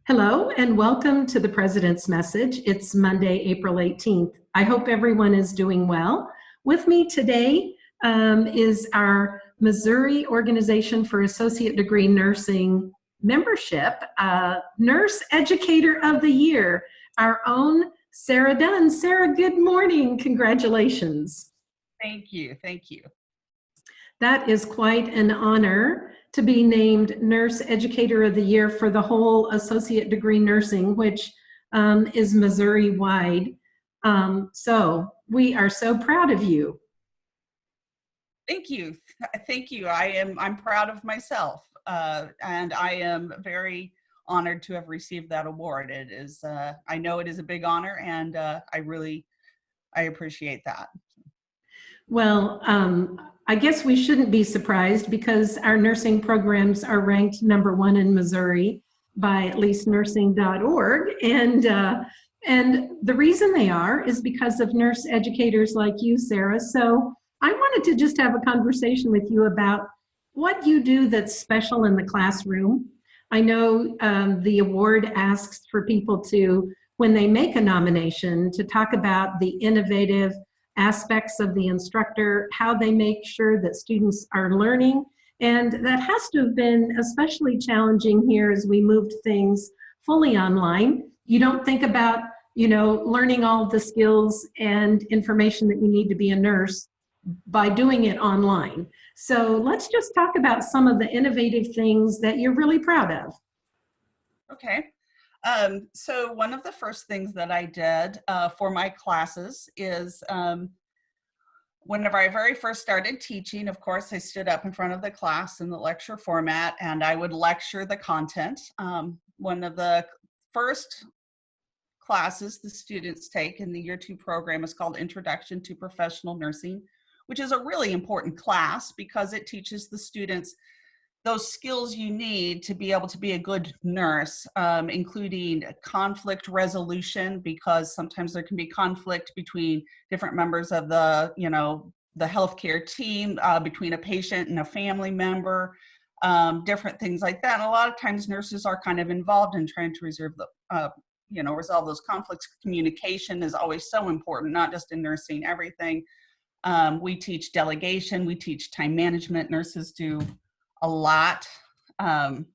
Hello and welcome to the President's Message. It's Monday, April 18th. I hope everyone is doing well. With me today is our Missouri Organization for Associate Degree Nursing membership, Nurse Educator of the Year, our own Sara Dunn. Sara, good morning. Congratulations. Thank you. Thank you. That is quite an honor to be named Nurse Educator of the Year for the whole Associate Degree Nursing, which is Missouri-wide. So we are so proud of you. Thank you. Thank you. I'm proud of myself, and I am very honored to have received that award. It is, I know it is a big honor, and I appreciate that. Well, I guess we shouldn't be surprised because our nursing programs are ranked #1 in Missouri by at least nursing.org. And the reason they are is because of nurse educators like you, Sara. So I wanted to just have a conversation with you about what you do that's special in the classroom. I know the award asks for people to, when they make a nomination, to talk about the innovative aspects of the instructor, how they make sure that students are learning. And that has to have been especially challenging here as we moved things fully online. You don't think about, learning all the skills and information that you need to be a nurse by doing it online. So let's just talk about some of the innovative things that you're really proud of. Okay. So one of the first things that I did for my classes is whenever I very first started teaching, of course, I stood up in front of the class in the lecture format and I would lecture the content. One of the first classes the students take in the Year 2 program is called Introduction to Professional Nursing, which is a really important class because it teaches the students those skills you need to be able to be a good nurse, including conflict resolution, because sometimes there can be conflict between different members of the healthcare team, between a patient and a family member, different things like that. And a lot of times nurses are kind of involved in trying to resolve those conflicts. Communication is always so important, not just in nursing, everything. We teach delegation, we teach time management. Nurses do a lot on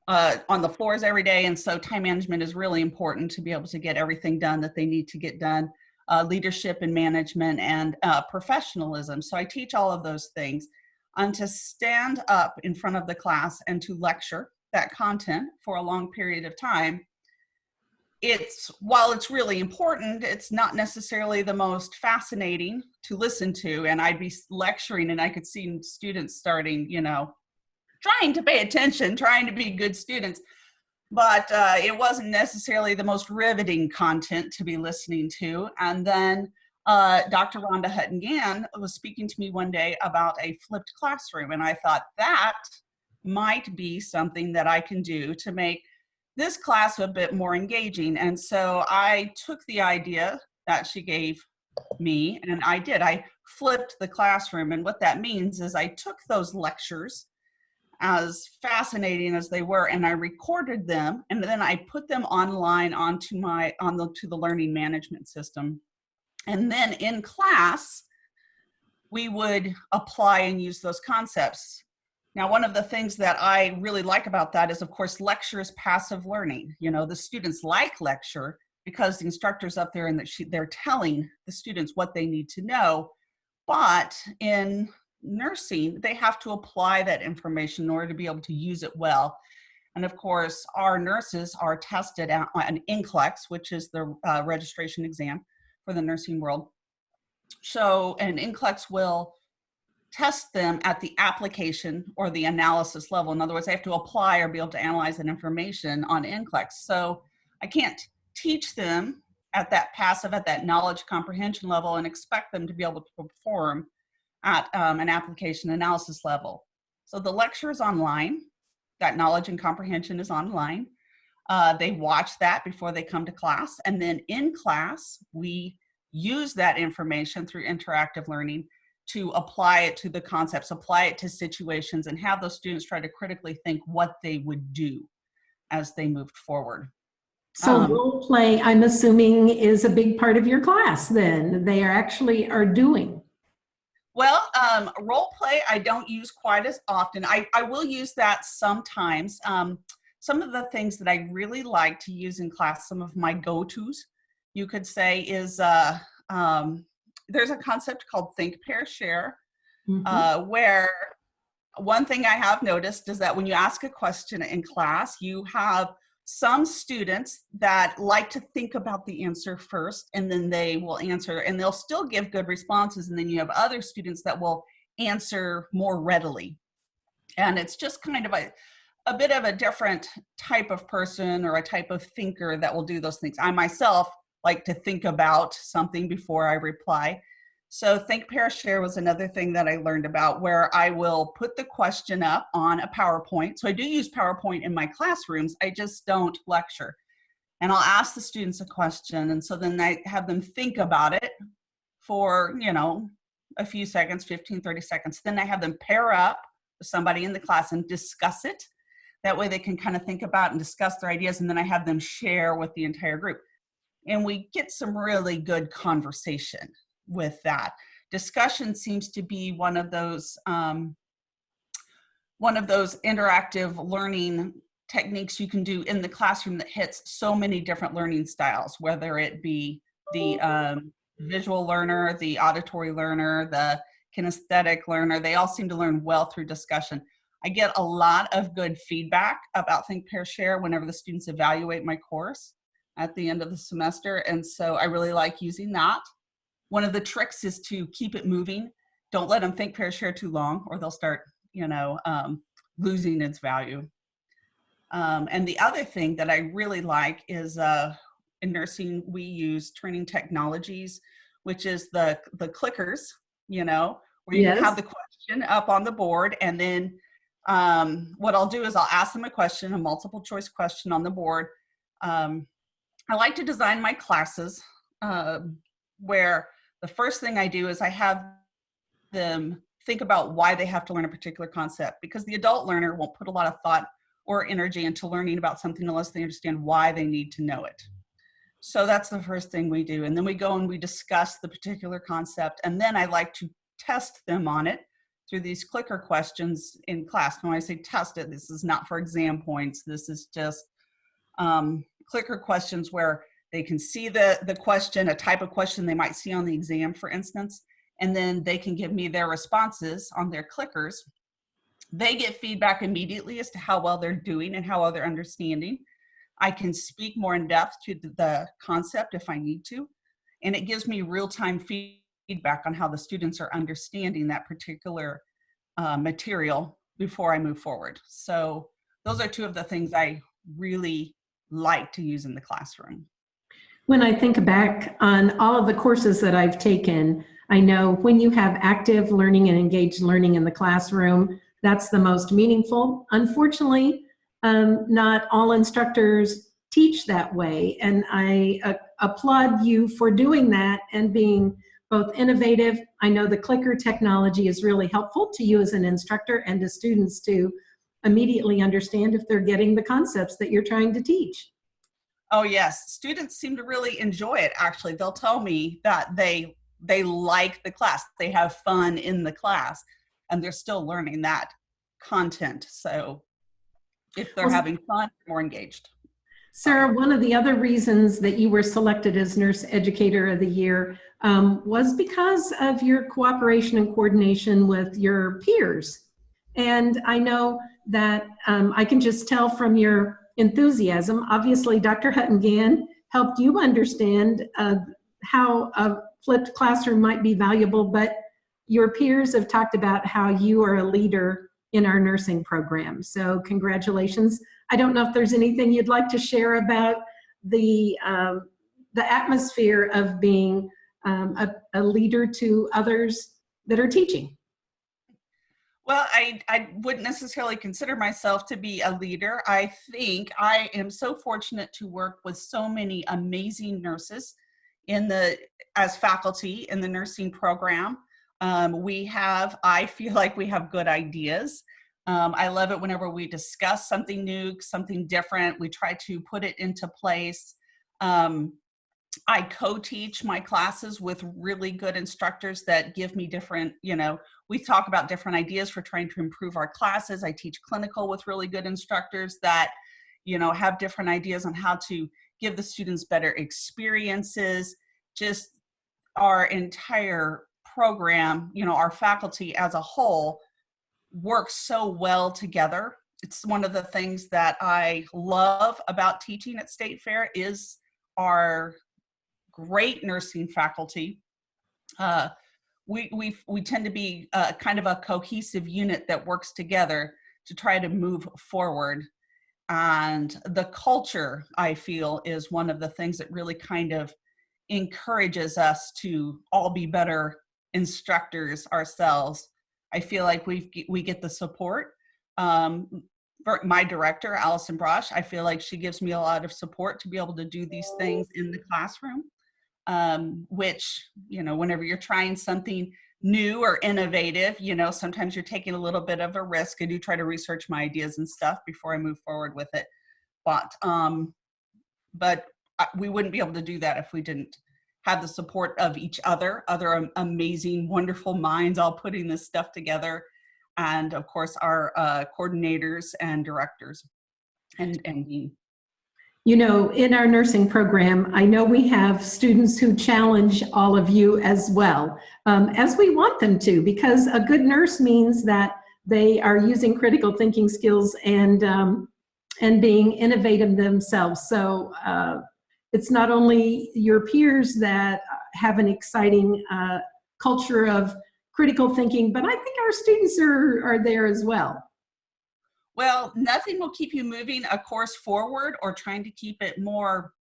the floors every day, and so time management is really important to be able to get everything done that they need to get done. Leadership and management and professionalism. So I teach all of those things. And to stand up in front of the class and to lecture that content for a long period of time, while it's really important, it's not necessarily the most fascinating to listen to. And I'd be lecturing and I could see students starting, trying to pay attention, trying to be good students, but it wasn't necessarily the most riveting content to be listening to. And then Dr. Rhonda Hutton-Gann was speaking to me one day about a flipped classroom. And I thought that might be something that I can do to make this class a bit more engaging. And so I took the idea that she gave me and I flipped the classroom. And what that means is I took those lectures, as fascinating as they were, and I recorded them, and then I put them online onto the learning management system. And then in class, we would apply and use those concepts. Now, one of the things that I really like about that is, of course, lecture is passive learning. The students like lecture because the instructor's up there and they're telling the students what they need to know. But in nursing, they have to apply that information in order to be able to use it well. And of course, our nurses are tested on NCLEX, which is the registration exam for the nursing world. So an NCLEX will test them at the application or the analysis level. In other words, they have to apply or be able to analyze that information on NCLEX. So I can't teach them at that knowledge comprehension level and expect them to be able to perform at an application analysis level. So the lecture is online. That knowledge and comprehension is online. They watch that before they come to class. And then in class, we use that information through interactive learning to apply it to the concepts, apply it to situations, and have those students try to critically think what they would do. as they moved forward. So role play, I'm assuming, is a big part of your class then. They are doing. Well, role play I don't use quite as often. I will use that sometimes. Some of the things that I really like to use in class, some of my go-tos, you could say, is there's a concept called think, pair, share, where one thing I have noticed is that when you ask a question in class, you have some students that like to think about the answer first, and then they will answer, and they'll still give good responses. And then you have other students that will answer more readily. And it's just kind of a bit of a different type of person or a type of thinker that will do those things. I myself like to think about something before I reply. So think, pair, share was another thing that I learned about, where I will put the question up on a PowerPoint. So I do use PowerPoint in my classrooms. I just don't lecture. And I'll ask the students a question. And so then I have them think about it for, a few seconds, 15, 30 seconds. Then I have them pair up with somebody in the class and discuss it. That way they can kind of think about and discuss their ideas. And then I have them share with the entire group. And we get some really good conversation with that. Discussion seems to be one of those interactive learning techniques you can do in the classroom that hits so many different learning styles, whether it be the visual learner, the auditory learner, the kinesthetic learner. They all seem to learn well through discussion. I get a lot of good feedback about Think, Pair, Share whenever the students evaluate my course at the end of the semester. And so I really like using that. One of the tricks is to keep it moving. Don't let them think, pair, share too long, or they'll start, losing its value. And the other thing that I really like is in nursing, we use training technologies, which is the clickers, where you can have the question up on the board. And then what I'll do is I'll ask them a question, a multiple choice question on the board. I like to design my classes where the first thing I do is I have them think about why they have to learn a particular concept, because the adult learner won't put a lot of thought or energy into learning about something unless they understand why they need to know it. So that's the first thing we do. And then we go and we discuss the particular concept. And then I like to test them on it through these clicker questions in class. When I say test it, this is not for exam points. This is just clicker questions where they can see the question, a type of question they might see on the exam, for instance, and then they can give me their responses on their clickers. They get feedback immediately as to how well they're doing and how well they're understanding. I can speak more in depth to the concept if I need to, and it gives me real-time feedback on how the students are understanding that particular material before I move forward. So those are two of the things I really like to use in the classroom. When I think back on all of the courses that I've taken, I know when you have active learning and engaged learning in the classroom, that's the most meaningful. Unfortunately, not all instructors teach that way, and I applaud you for doing that and being both innovative. I know the clicker technology is really helpful to you as an instructor and to students to immediately understand if they're getting the concepts that you're trying to teach. Oh yes, students seem to really enjoy it. Actually, they'll tell me that they like the class, they have fun in the class, and they're still learning that content. So if they're having fun, they're more engaged. Sarah, one of the other reasons that you were selected as Nurse Educator of the Year was because of your cooperation and coordination with your peers. And I know that I can just tell from your enthusiasm. Obviously, Dr. Huttengan helped you understand how a flipped classroom might be valuable, but your peers have talked about how you are a leader in our nursing program. So congratulations. I don't know if there's anything you'd like to share about the atmosphere of being a leader to others that are teaching. Well, I wouldn't necessarily consider myself to be a leader. I think I am so fortunate to work with so many amazing nurses as faculty in the nursing program. I feel like we have good ideas. I love it whenever we discuss something new, something different. We try to put it into place. I co-teach my classes with really good instructors that give me different, we talk about different ideas for trying to improve our classes. I teach clinical with really good instructors that, have different ideas on how to give the students better experiences. Just our entire program, our faculty as a whole works so well together. It's one of the things that I love about teaching at State Fair is our great nursing faculty. We tend to be kind of a cohesive unit that works together to try to move forward. And the culture, I feel, is one of the things that really kind of encourages us to all be better instructors ourselves. I feel like we get the support. My director, Allison Brosh, I feel like she gives me a lot of support to be able to do these things in the classroom. Which, whenever you're trying something new or innovative, sometimes you're taking a little bit of a risk. I do try to research my ideas and stuff before I move forward with it. But we wouldn't be able to do that if we didn't have the support of each other amazing, wonderful minds all putting this stuff together. And of course, our coordinators and directors and dean. In our nursing program, I know we have students who challenge all of you as well, as we want them to, because a good nurse means that they are using critical thinking skills and being innovative themselves. So it's not only your peers that have an exciting culture of critical thinking, but I think our students are there as well. Well, nothing will keep you moving a course forward or trying to keep it more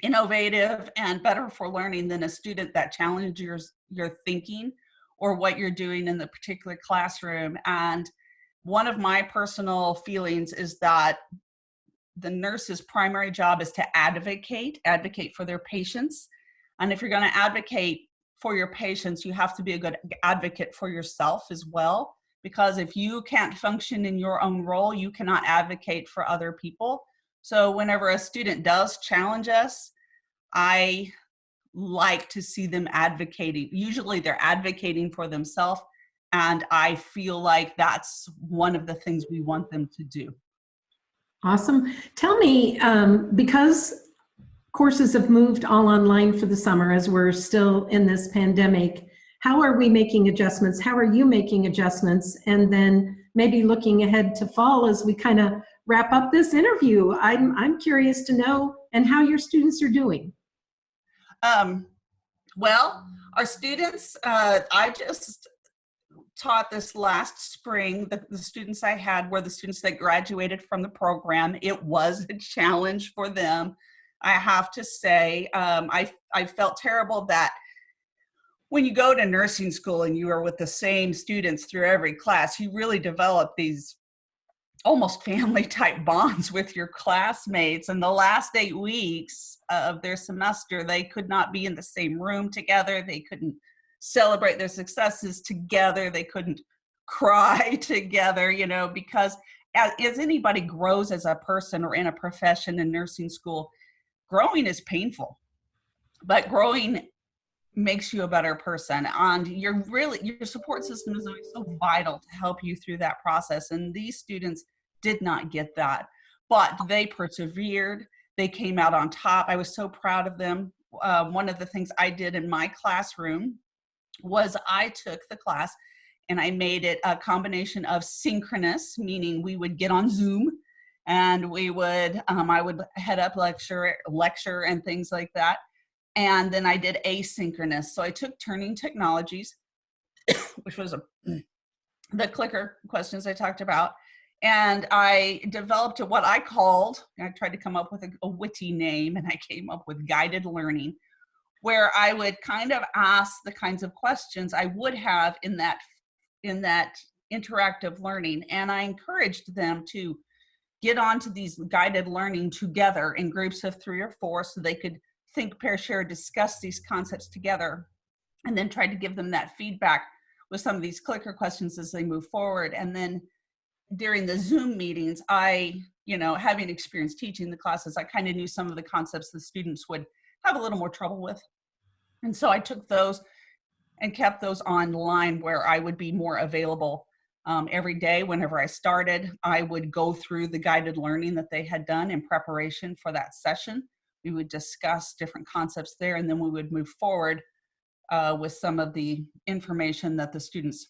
innovative and better for learning than a student that challenges your thinking or what you're doing in the particular classroom. And one of my personal feelings is that the nurse's primary job is to advocate for their patients. And if you're going to advocate for your patients, you have to be a good advocate for yourself as well. Because if you can't function in your own role, you cannot advocate for other people. So whenever a student does challenge us, I like to see them advocating. Usually they're advocating for themselves, and I feel like that's one of the things we want them to do. Awesome. Tell me, because courses have moved all online for the summer as we're still in this pandemic, how are we making adjustments? How are you making adjustments? And then maybe looking ahead to fall as we kind of wrap up this interview, I'm curious to know and how your students are doing. Well, our students, I just taught this last spring. The students I had were the students that graduated from the program. It was a challenge for them. I have to say, I felt terrible that when you go to nursing school and you are with the same students through every class, you really develop these almost family type bonds with your classmates. And the last 8 weeks of their semester, they could not be in the same room together. They couldn't celebrate their successes together. They couldn't cry together, because as anybody grows as a person or in a profession in nursing school, growing is painful, but growing makes you a better person. And your support system is always so vital to help you through that process. And these students did not get that, but they persevered. They came out on top. I was so proud of them. One of the things I did in my classroom was I took the class and I made it a combination of synchronous, meaning we would get on Zoom and we would, I would head up lecture and things like that. And then I did asynchronous. So I took Turning Technologies, which was the clicker questions I talked about. And I developed what I tried to come up with a witty name, and I came up with guided learning, where I would kind of ask the kinds of questions I would have in that interactive learning. And I encouraged them to get onto these guided learning together in groups of 3 or 4 so they could think, pair, share, discuss these concepts together, and then try to give them that feedback with some of these clicker questions as they move forward. And then during the Zoom meetings, having experience teaching the classes, I kind of knew some of the concepts the students would have a little more trouble with. And so I took those and kept those online where I would be more available every day. Whenever I started, I would go through the guided learning that they had done in preparation for that session. We would discuss different concepts there, and then we would move forward with some of the information that the students,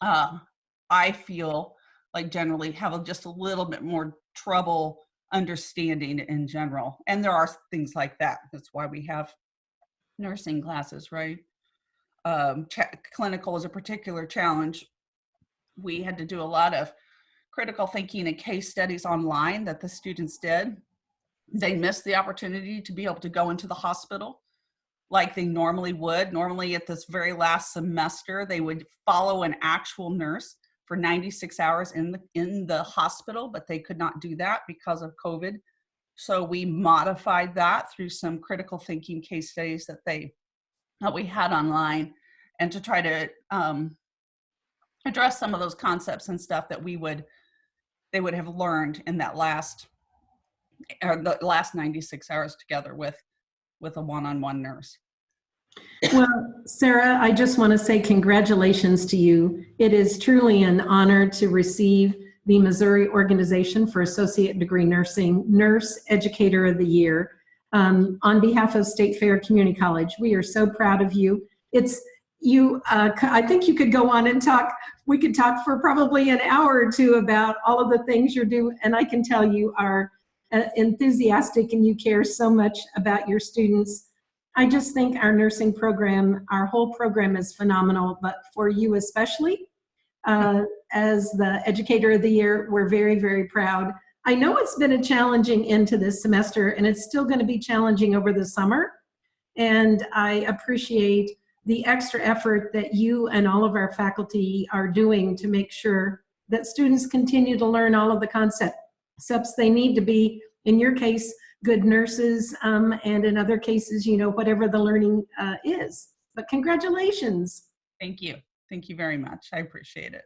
I feel like generally have just a little bit more trouble understanding in general. And there are things like that. That's why we have nursing classes, right? Clinical is a particular challenge. We had to do a lot of critical thinking and case studies online that the students did. They missed the opportunity to be able to go into the hospital like they normally would. Normally at this very last semester, they would follow an actual nurse for 96 hours in the hospital, but they could not do that because of COVID. So we modified that through some critical thinking case studies that we had online, and to try to address some of those concepts and stuff that they would have learned in that the last 96 hours together with a one-on-one nurse. Well, Sarah, I just want to say congratulations to you. It is truly an honor to receive the Missouri Organization for Associate Degree Nursing Nurse Educator of the Year. On behalf of State Fair Community College, we are so proud of you. I think you could go on and talk. We could talk for probably an hour or two about all of the things you're doing, and I can tell you are enthusiastic and you care so much about your students. I just think our nursing program, our whole program is phenomenal, but for you especially, as the Educator of the Year, we're very, very proud. I know it's been a challenging end to this semester, and it's still going to be challenging over the summer, and I appreciate the extra effort that you and all of our faculty are doing to make sure that students continue to learn all of the concepts they need to be, in your case, good nurses, and in other cases, whatever the learning is. But congratulations. Thank you. Thank you very much. I appreciate it.